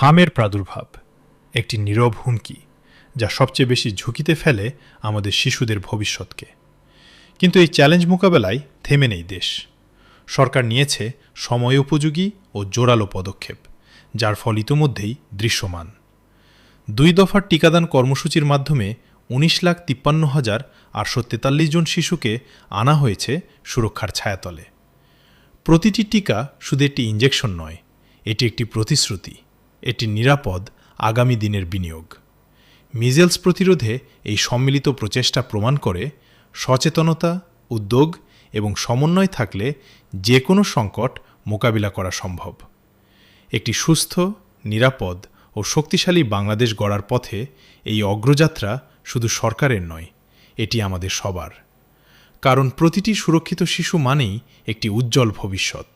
হামের প্রাদুর্ভাব একটি নীরব হুমকি যা সবচেয়ে বেশি ঝুঁকিতে ফেলে আমাদের শিশুদের ভবিষ্যৎকে। কিন্তু এই চ্যালেঞ্জ মোকাবেলায় থেমে নেই দেশ। সরকার নিয়েছে সময়োপযোগী ও জোরালো পদক্ষেপ, যার ফল ইতোমধ্যেই দৃশ্যমান। 2 দফার টিকাদান কর্মসূচির মাধ্যমে 19,53,843 জন শিশুকে আনা হয়েছে সুরক্ষার ছায়াতলে। প্রতিটি টিকা শুধু একটি ইনজেকশন নয়, এটি একটি প্রতিশ্রুতি, এটি নিরাপদ আগামী দিনের বিনিয়োগ। মিজেলস প্রতিরোধে এই সম্মিলিত প্রচেষ্টা প্রমাণ করে সচেতনতা, উদ্যোগ এবং সমন্বয় থাকলে যে কোনো সংকট মোকাবিলা করা সম্ভব। একটি সুস্থ, নিরাপদ ও শক্তিশালী বাংলাদেশ গড়ার পথে এই অগ্রযাত্রা শুধু সরকারের নয়, এটি আমাদের সবার। কারণ প্রতিটি সুরক্ষিত শিশু মানেই একটি উজ্জ্বল ভবিষ্যৎ।